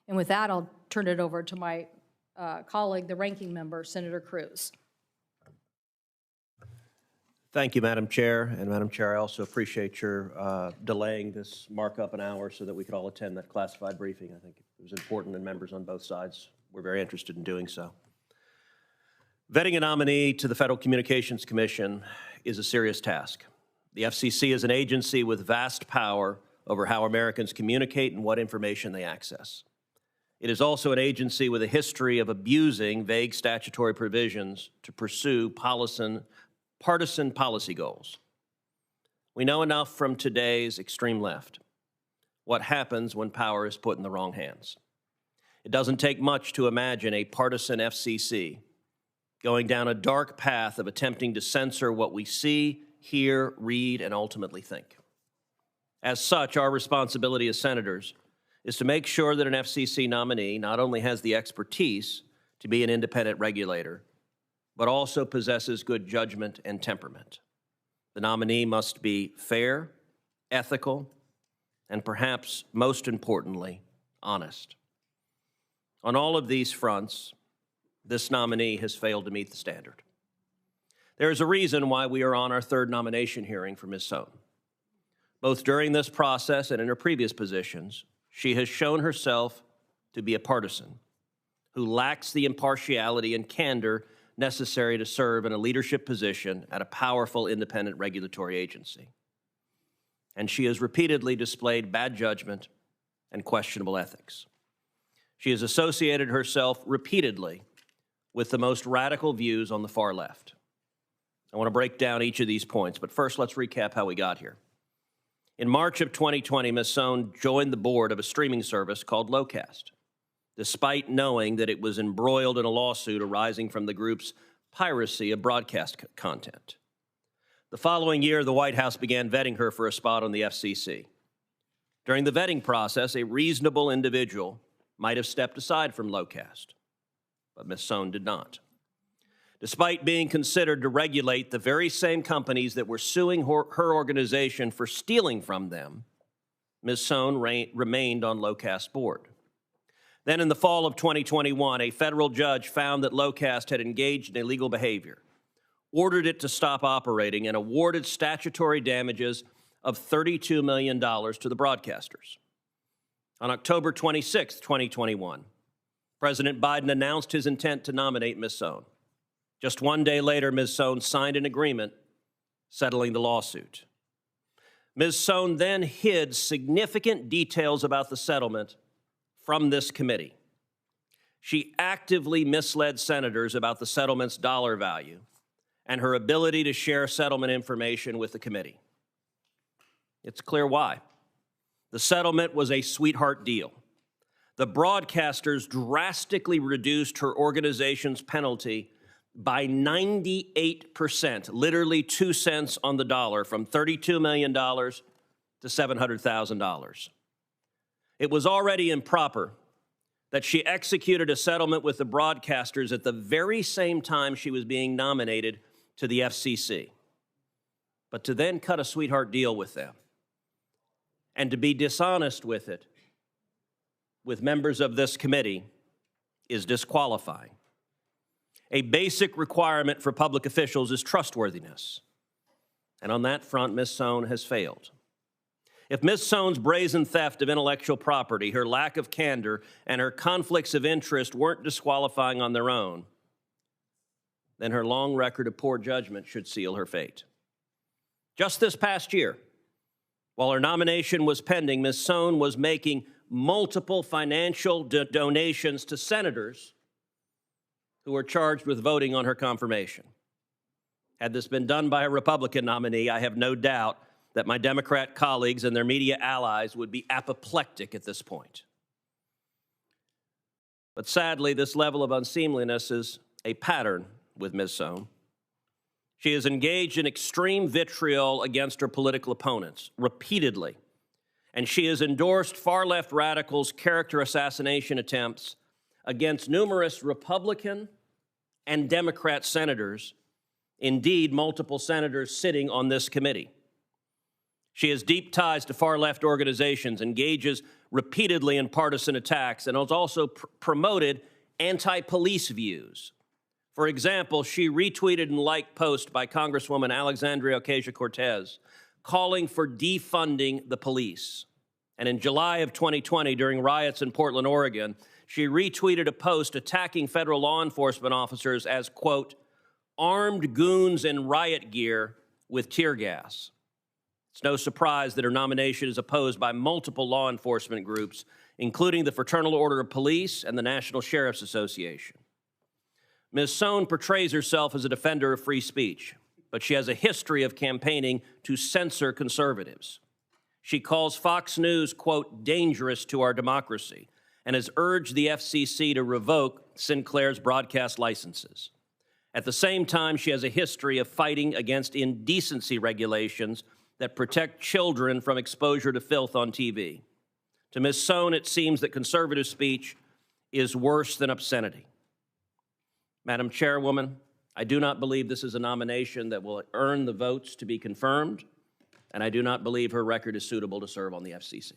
And with that, I'll turn it over to my colleague, the ranking member, Senator Cruz. Thank you, Madam Chair. And Madam Chair, I also appreciate your delaying this markup an hour so that we could all attend that classified briefing. I think it was important, and members on both sides were very interested in doing so. Vetting a nominee to the Federal Communications Commission is a serious task. The FCC is an agency with vast power over how Americans communicate and what information they access. It is also an agency with a history of abusing vague statutory provisions to pursue partisan policy goals. We know enough from today's extreme left what happens when power is put in the wrong hands. It doesn't take much to imagine a partisan FCC going down a dark path of attempting to censor what we see, hear, read, and ultimately think. As such, our responsibility as senators is to make sure that an FCC nominee not only has the expertise to be an independent regulator, but also possesses good judgment and temperament. The nominee must be fair, ethical, and perhaps most importantly, honest. On all of these fronts, this nominee has failed to meet the standard. There is a reason why we are on our third nomination hearing for Ms. Sohn. Both during this process and in her previous positions, she has shown herself to be a partisan who lacks the impartiality and candor necessary to serve in a leadership position at a powerful independent regulatory agency. And she has repeatedly displayed bad judgment and questionable ethics. She has associated herself repeatedly with the most radical views on the far left. I want to break down each of these points, but first let's recap how we got here. In March of 2020, Ms. Sohn joined the board of a streaming service called Locast, despite knowing that it was embroiled in a lawsuit arising from the group's piracy of broadcast content. The following year, the White House began vetting her for a spot on the FCC. During the vetting process, a reasonable individual might have stepped aside from Locast, but Ms. Sohn did not. Despite being considered to regulate the very same companies that were suing her organization for stealing from them, Ms. Sohn remained on Locast's board. Then in the fall of 2021, a federal judge found that Locast had engaged in illegal behavior, ordered it to stop operating, and awarded statutory damages of $32 million to the broadcasters. On October 26, 2021, President Biden announced his intent to nominate Ms. Sohn. Just one day later, Ms. Sohn signed an agreement settling the lawsuit. Ms. Sohn then hid significant details about the settlement from this committee. She actively misled senators about the settlement's dollar value and her ability to share settlement information with the committee. It's clear why. The settlement was a sweetheart deal. The broadcasters drastically reduced her organization's penalty by 98%, literally 2 cents on the dollar, from $32 million to $700,000. It was already improper that she executed a settlement with the broadcasters at the very same time she was being nominated to the FCC. But to then cut a sweetheart deal with them and to be dishonest with it, with members of this committee, is disqualifying. A basic requirement for public officials is trustworthiness. And on that front, Ms. Sohn has failed. If Ms. Sohn's brazen theft of intellectual property, her lack of candor, and her conflicts of interest weren't disqualifying on their own, then her long record of poor judgment should seal her fate. Just this past year, while her nomination was pending, Ms. Sohn was making multiple financial donations to senators who were charged with voting on her confirmation. Had this been done by a Republican nominee, I have no doubt that my Democrat colleagues and their media allies would be apoplectic at this point. But sadly, this level of unseemliness is a pattern with Ms. Sohn. She has engaged in extreme vitriol against her political opponents repeatedly, and she has endorsed far-left radicals' character assassination attempts against numerous Republican and Democrat senators, indeed multiple senators sitting on this committee. She has deep ties to far-left organizations, engages repeatedly in partisan attacks and has also promoted anti-police views. For example, she retweeted and liked posts by Congresswoman Alexandria Ocasio-Cortez calling for defunding the police. And in July of 2020, during riots in Portland, Oregon, she retweeted a post attacking federal law enforcement officers as, quote, armed goons in riot gear with tear gas. It's no surprise that her nomination is opposed by multiple law enforcement groups, including the Fraternal Order of Police and the National Sheriff's Association. Ms. Sohn portrays herself as a defender of free speech, but she has a history of campaigning to censor conservatives. She calls Fox News, quote, dangerous to our democracy, and has urged the FCC to revoke Sinclair's broadcast licenses. At the same time, she has a history of fighting against indecency regulations that protect children from exposure to filth on TV. To Ms. Sohn, it seems that conservative speech is worse than obscenity. Madam Chairwoman, I do not believe this is a nomination that will earn the votes to be confirmed, and I do not believe her record is suitable to serve on the FCC.